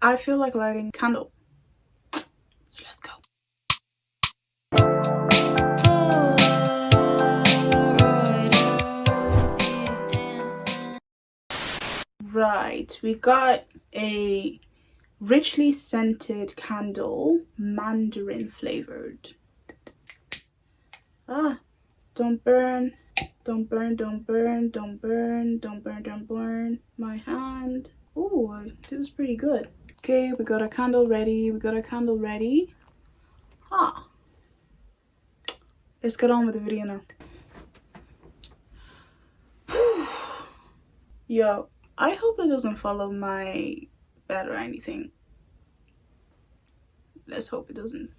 I feel like lighting a candle. So let's go. Right, we got a richly scented candle, mandarin flavored. Don't burn, don't burn, don't burn, don't burn, don't burn, don't burn my hand. Oh, this is pretty good. Okay, we got our candle ready. Let's get on with the video now. Yo, I hope it doesn't follow my bed or anything. Let's hope it doesn't.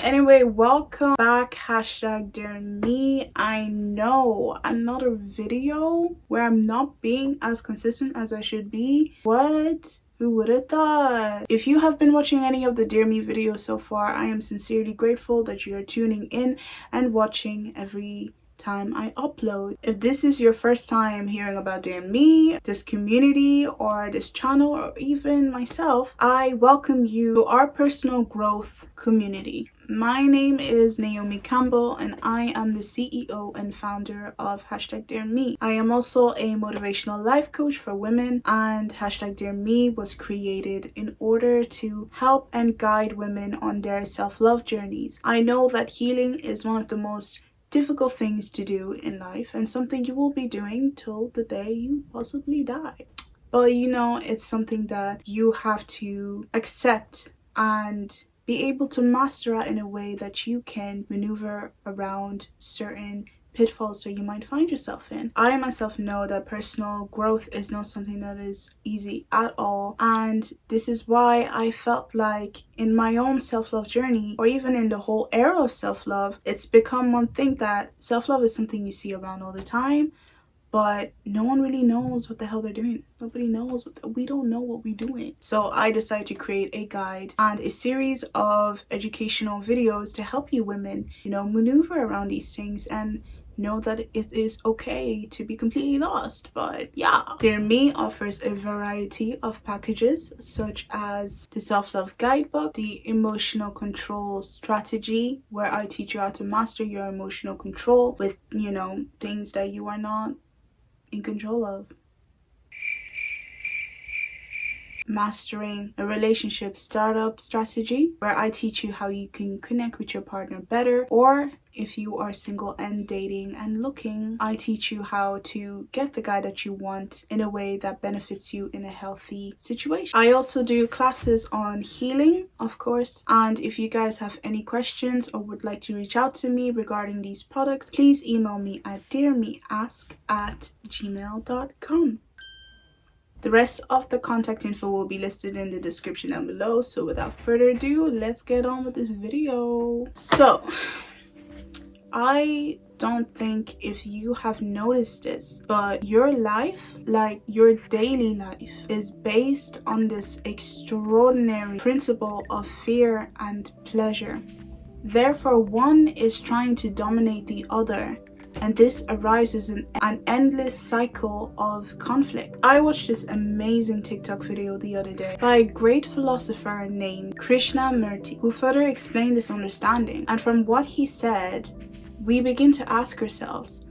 Anyway, welcome back, #DearMe. I know, another video where I'm not being as consistent as I should be. What? Who would have thought? If you have been watching any of the DearMe videos so far, I am sincerely grateful that you are tuning in and watching every time I upload. If this is your first time hearing about DearMe, this community, or this channel, or even myself, I welcome you to our personal growth community. My name is Naomie Campbell and I am the CEO and founder of #DearMe. I am also a motivational life coach for women, and #DearMe was created in order to help and guide women on their self-love journeys. I know that healing is one of the most difficult things to do in life and something you will be doing till the day you possibly die. But you know, it's something that you have to accept and be able to master it in a way that you can maneuver around certain pitfalls that you might find yourself in. I myself know that personal growth is not something that is easy at all, and this is why I felt like in my own self-love journey, or even in the whole era of self-love, it's become one thing that self-love is something you see around all the time, but no one really knows what the hell they're doing. Nobody knows we don't know what we're doing. So I decided to create a guide and a series of educational videos to help you women, maneuver around these things and know that it is okay to be completely lost. But yeah, DearMe offers a variety of packages such as the self-love guidebook, the emotional control strategy, where I teach you how to master your emotional control with things that you are not in control of. Mastering a relationship startup strategy, where I teach you how you can connect with your partner better, or if you are single and dating and looking, I teach you how to get the guy that you want in a way that benefits you in a healthy situation. I also do classes on healing, of course, and if you guys have any questions or would like to reach out to me regarding these products, please email me at dearmeask@gmail.com. The rest of the contact info will be listed in the description down below. So without further ado, let's get on with this video. So I don't think if you have noticed this, but your life, like your daily life, is based on this extraordinary principle of fear and pleasure. Therefore, one is trying to dominate the other, and this arises in an endless cycle of conflict. I watched this amazing TikTok video the other day by a great philosopher named Krishnamurti, who further explained this understanding. And from what he said, we begin to ask ourselves,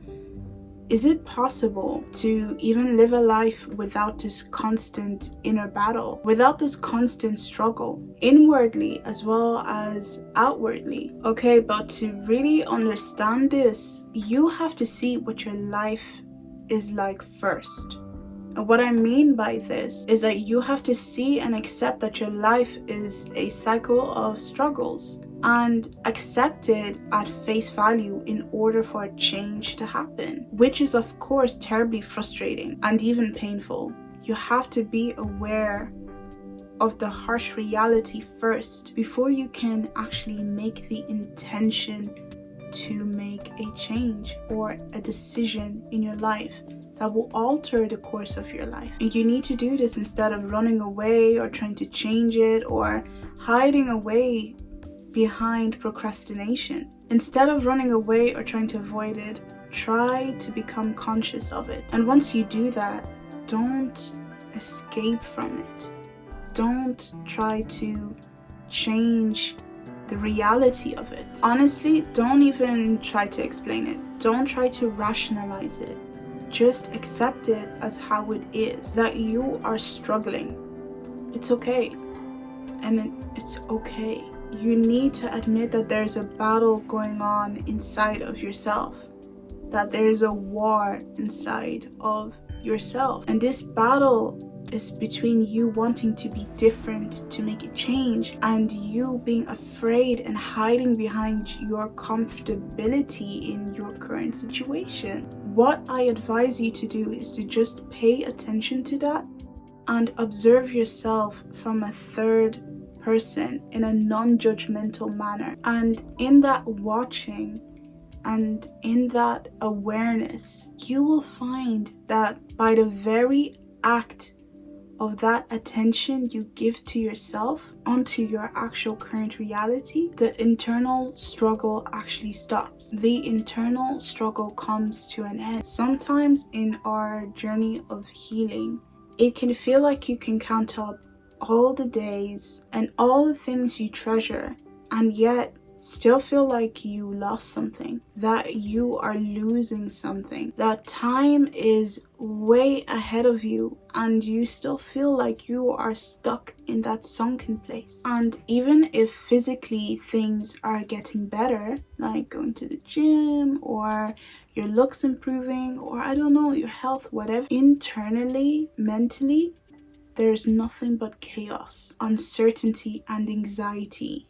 is it possible to even live a life without this constant inner battle, without this constant struggle, inwardly as well as outwardly? Okay, but to really understand this, you have to see what your life is like first. And what I mean by this is that you have to see and accept that your life is a cycle of struggles, and accept it at face value in order for a change to happen, which is of course terribly frustrating and even painful. You have to be aware of the harsh reality first before you can actually make the intention to make a change or a decision in your life that will alter the course of your life. And you need to do this instead of running away or trying to change it or hiding away behind procrastination. Instead of running away or trying to avoid it, try to become conscious of it. And once you do that, don't escape from it. Don't try to change the reality of it. Honestly, don't even try to explain it. Don't try to rationalize it. Just accept it as how it is, that you are struggling. It's okay. And it's okay. You need to admit that there's a battle going on inside of yourself, that there's a war inside of yourself. And this battle is between you wanting to be different to make it change and you being afraid and hiding behind your comfortability in your current situation. What I advise you to do is to just pay attention to that and observe yourself from a third person in a non-judgmental manner. And in that watching and in that awareness, you will find that by the very act of that attention you give to yourself onto your actual current reality, the internal struggle actually stops. The internal struggle comes to an end. Sometimes in our journey of healing, it can feel like you can count up all the days and all the things you treasure, and yet still feel like you lost something, that you are losing something, that time is way ahead of you and you still feel like you are stuck in that sunken place. And even if physically things are getting better, like going to the gym or your looks improving, or I don't know, your health, whatever, internally, mentally, there's nothing but chaos, uncertainty, and anxiety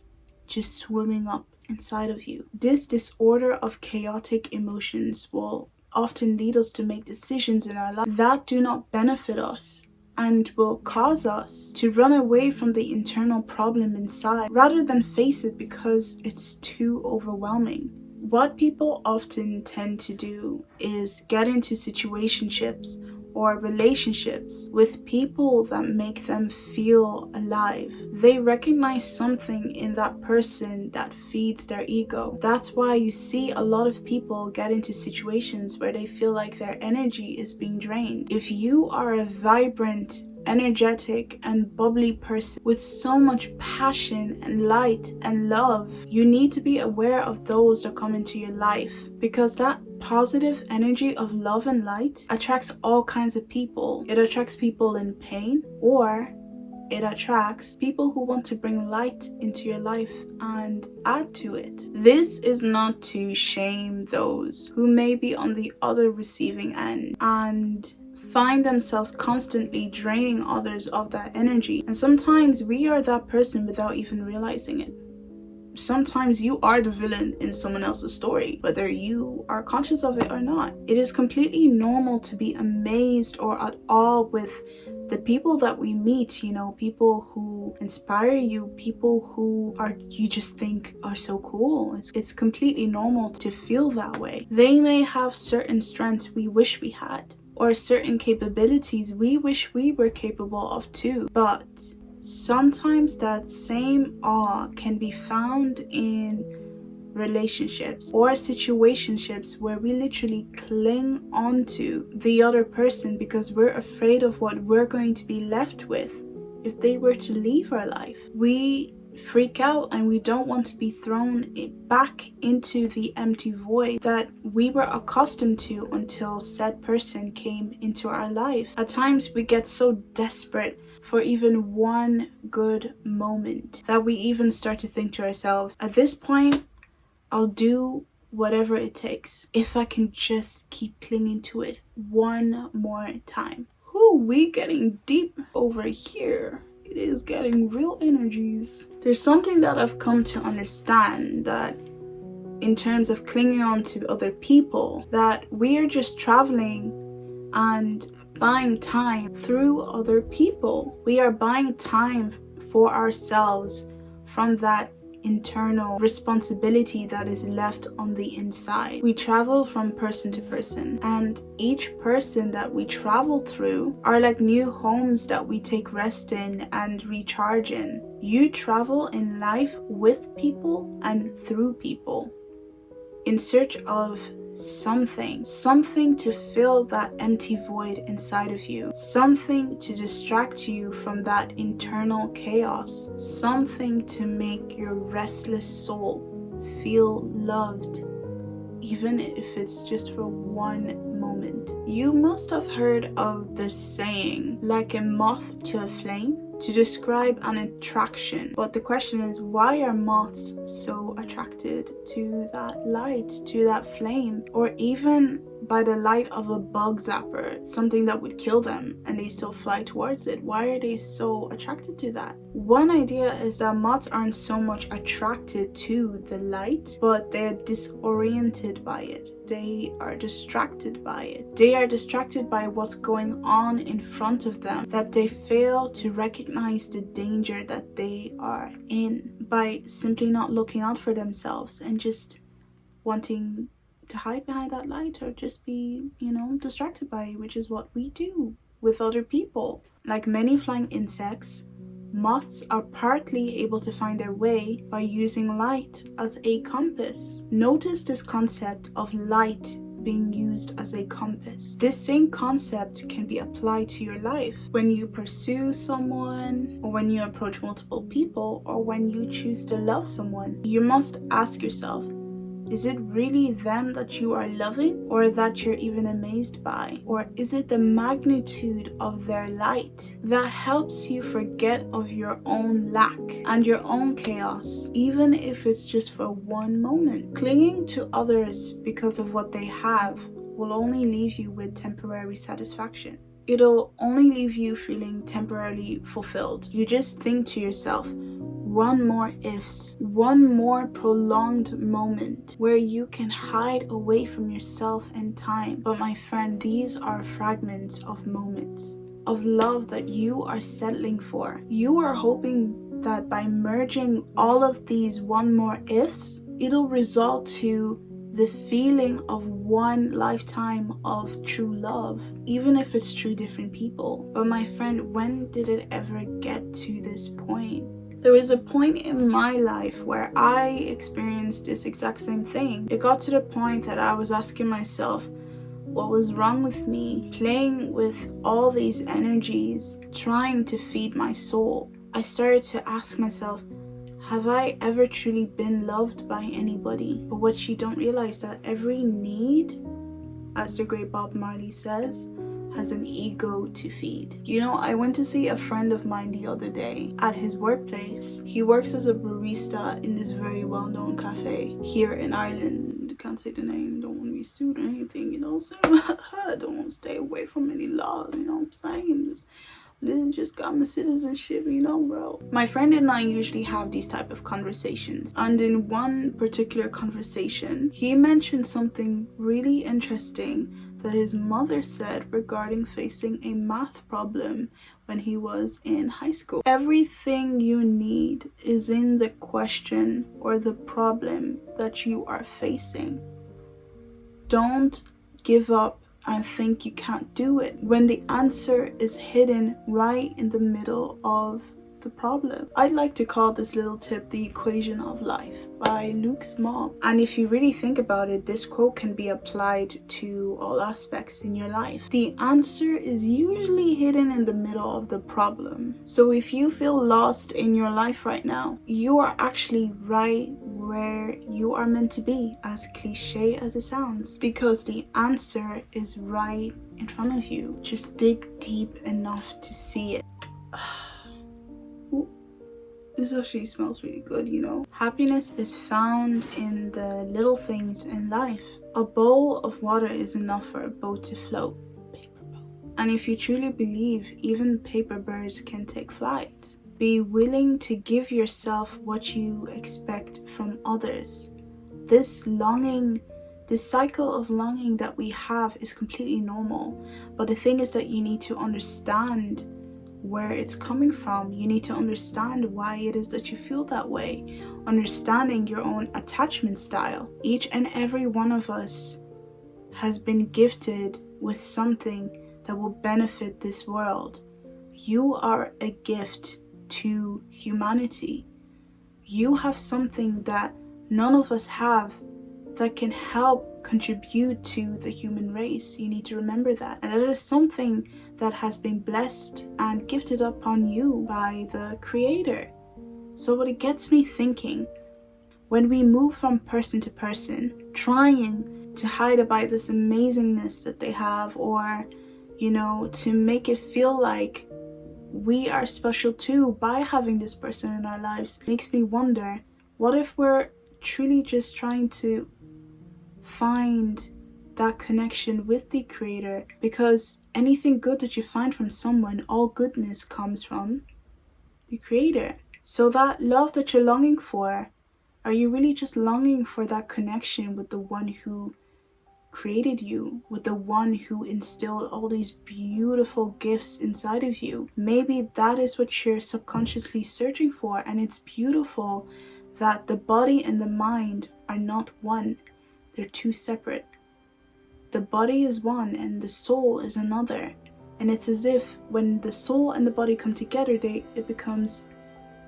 just swimming up inside of you. This disorder of chaotic emotions will often lead us to make decisions in our life that do not benefit us and will cause us to run away from the internal problem inside rather than face it because it's too overwhelming. What people often tend to do is get into situationships or relationships with people that make them feel alive. They recognize something in that person that feeds their ego. That's why you see a lot of people get into situations where they feel like their energy is being drained. If you are a vibrant, energetic and bubbly person with so much passion and light and love, you need to be aware of those that come into your life, because that positive energy of love and light attracts all kinds of people. It attracts people in pain, or it attracts people who want to bring light into your life and add to it. This is not to shame those who may be on the other receiving end and find themselves constantly draining others of that energy. And sometimes we are that person without even realizing it. Sometimes you are the villain in someone else's story, whether you are conscious of it or not. It is completely normal to be amazed or at awe with the people that we meet, you know, people who inspire you, people who are you just think are so cool. It's completely normal to feel that way. They may have certain strengths we wish we had, or certain capabilities we wish we were capable of too. But sometimes that same awe can be found in relationships or situationships where we literally cling onto the other person because we're afraid of what we're going to be left with if they were to leave our life. We freak out and we don't want to be thrown back into the empty void that we were accustomed to until said person came into our life. At times we get so desperate for even one good moment that we even start to think to ourselves, at this point I'll do whatever it takes if I can just keep clinging to it one more time. We getting deep over here. It is getting real energies. There's something that I've come to understand, that in terms of clinging on to other people, that we are just traveling and buying time through other people. We are buying time for ourselves from that internal responsibility that is left on the inside. We travel from person to person, and each person that we travel through are like new homes that we take rest in and recharge in. You travel in life with people and through people in search of something to fill that empty void inside of you, something to distract you from that internal chaos, something to make your restless soul feel loved, even if it's just for one moment. You must have heard of the saying, like a moth to a flame, to describe an attraction. But the question is, why are moths so attracted to that light, to that flame, or even by the light of a bug zapper, something that would kill them, and they still fly towards it? Why are they so attracted to that? One idea is that moths aren't so much attracted to the light, but they're disoriented by it. They are distracted by it. They are distracted by what's going on in front of them, that they fail to recognize the danger that they are in by simply not looking out for themselves and just wanting to hide behind that light or just be, distracted by it, which is what we do with other people. Like many flying insects, moths are partly able to find their way by using light as a compass. Notice this concept of light being used as a compass. This same concept can be applied to your life. When you pursue someone, or when you approach multiple people, or when you choose to love someone, you must ask yourself, is it really them that you are loving, or that you're even amazed by? Or is it the magnitude of their light that helps you forget of your own lack and your own chaos, even if it's just for one moment? Clinging to others because of what they have will only leave you with temporary satisfaction. It'll only leave you feeling temporarily fulfilled. You just think to yourself, one more ifs, one more prolonged moment where you can hide away from yourself and time. But my friend, these are fragments of moments of love that you are settling for. You are hoping that by merging all of these one more ifs, it'll result to the feeling of one lifetime of true love, even if it's through different people. But my friend, when did it ever get to this point? There was a point in my life where I experienced this exact same thing. It got to the point that I was asking myself, what was wrong with me? Playing with all these energies, trying to feed my soul. I started to ask myself, have I ever truly been loved by anybody? But what you don't realize, that every need, as the great Bob Marley says, has an ego to feed. I went to see a friend of mine the other day at his workplace. He works as a barista in this very well-known cafe here in Ireland. Can't say the name, don't want to be sued or anything, so I don't want to stay away from any laws, what I'm saying? Just got my citizenship, bro. My friend and I usually have these type of conversations, and in one particular conversation, he mentioned something really interesting that his mother said regarding facing a math problem when he was in high school. Everything you need is in the question or the problem that you are facing. Don't give up and think you can't do it when the answer is hidden right in the middle of the problem. I'd like to call this little tip the equation of life by Luke's mom. And if you really think about it, this quote can be applied to all aspects in your life. The answer is usually hidden in the middle of the problem. So if you feel lost in your life right now, you are actually right where you are meant to be, as cliche as it sounds, because the answer is right in front of you. Just dig deep enough to see it. This actually smells really good, Happiness is found in the little things in life. A bowl of water is enough for a boat to float. Paper boat. And if you truly believe even paper birds can take flight, be willing to give yourself what you expect from others. This cycle of longing that we have is completely normal. But the thing is that you need to understand where it's coming from. You need to understand why it is that you feel that way. Understanding your own attachment style. Each and every one of us has been gifted with something that will benefit this world. You are a gift to humanity. You have something that none of us have that can help contribute to the human race. You need to remember that. And that is something that has been blessed and gifted upon you by the Creator. So what it gets me thinking, when we move from person to person, trying to hide about this amazingness that they have, or, to make it feel like we are special too by having this person in our lives, makes me wonder, what if we're truly just trying to find that connection with the Creator? Because anything good that you find from someone, all goodness comes from the Creator. So that love that you're longing for, are you really just longing for that connection with the one who created you, with the one who instilled all these beautiful gifts inside of you? Maybe that is what you're subconsciously searching for, and it's beautiful that the body and the mind are not one. They're two separate. The body is one and the soul is another. And it's as if when the soul and the body come together, it becomes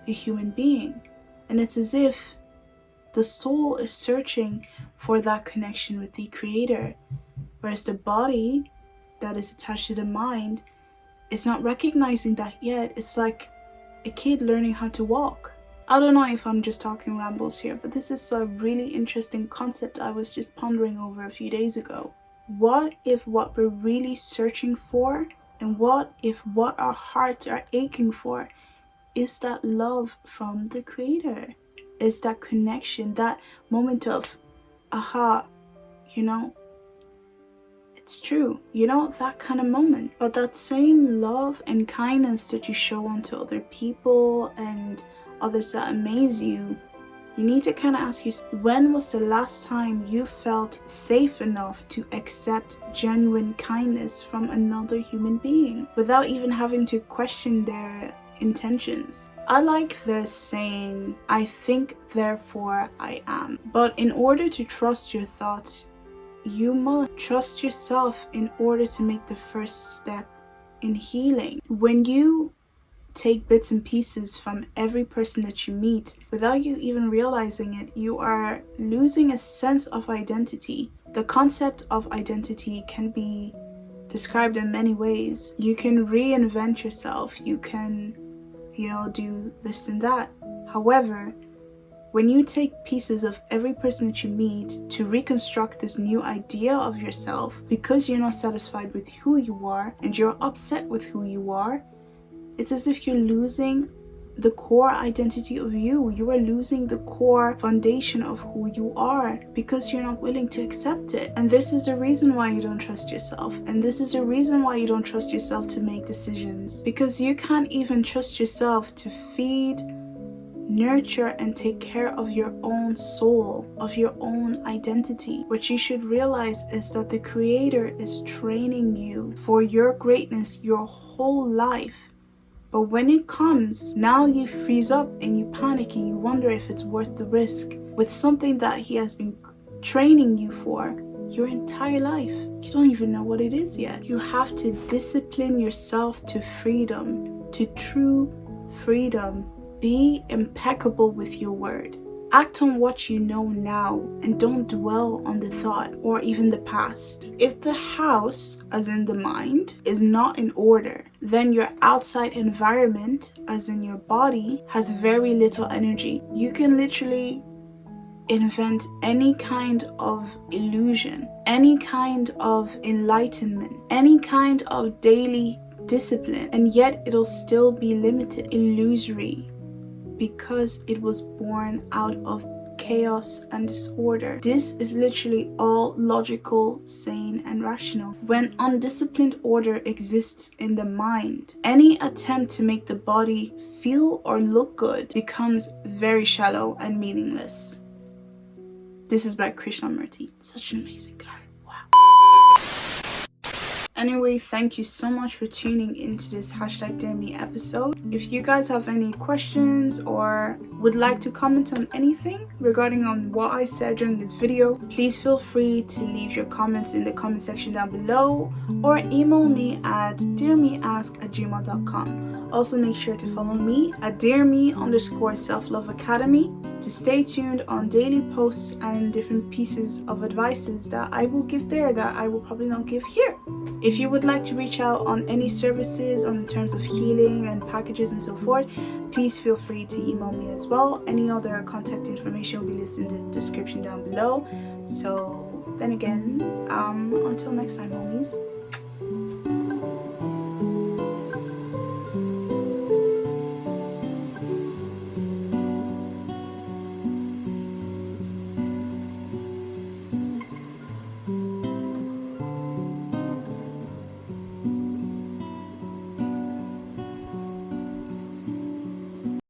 a human being. And it's as if the soul is searching for that connection with the Creator, whereas the body that is attached to the mind is not recognizing that yet. It's like a kid learning how to walk. I don't know if I'm just talking rambles here, but this is a really interesting concept I was just pondering over a few days ago. What if what we're really searching for, and what if what our hearts are aching for, is that love from the Creator? Is that connection, that moment of, aha, it's true, that kind of moment. But that same love and kindness that you show onto other people and others that amaze you, you need to kind of ask yourself, when was the last time you felt safe enough to accept genuine kindness from another human being without even having to question their intentions? I like this saying, I think, therefore I am. But in order to trust your thoughts, you must trust yourself in order to make the first step in healing. When you take bits and pieces from every person that you meet without you even realizing it, you are losing a sense of identity. The concept of identity can be described in many ways. You can reinvent yourself, you can do this and that. However, when you take pieces of every person that you meet to reconstruct this new idea of yourself, because you're not satisfied with who you are and you're upset with who you are, it's as if you're losing the core identity of you. You are losing the core foundation of who you are because you're not willing to accept it. And this is the reason why you don't trust yourself. And this is the reason why you don't trust yourself to make decisions. Because you can't even trust yourself to feed, nurture, and take care of your own soul, of your own identity. What you should realize is that the Creator is training you for your greatness your whole life. But when it comes, now you freeze up and you panic and you wonder if it's worth the risk with something that He has been training you for your entire life. You don't even know what it is yet. You have to discipline yourself to freedom, to true freedom. Be impeccable with your word. Act on what you know now and don't dwell on the thought or even the past. If the house, as in the mind, is not in order, then your outside environment, as in your body, has very little energy. You can literally invent any kind of illusion, any kind of enlightenment, any kind of daily discipline, and yet it'll still be limited, illusory, because it was born out of chaos and disorder. This is literally all logical, sane, and rational. When undisciplined order exists in the mind, any attempt to make the body feel or look good becomes very shallow and meaningless. This is by Krishnamurti. Such an amazing guy. Anyway, thank you so much for tuning into this #DearMe episode. If you guys have any questions or would like to comment on anything regarding on what I said during this video, please feel free to leave your comments in the comment section down below or email me at dearmeask@gmail.com. Also make sure to follow me at DearMe_selflove academy to stay tuned on daily posts and different pieces of advices that I will give there that I will probably not give here. If you would like to reach out on any services on terms of healing and packages and so forth, please feel free to email me as well. Any other contact information will be listed in the description down below. So then again, until next time, homies.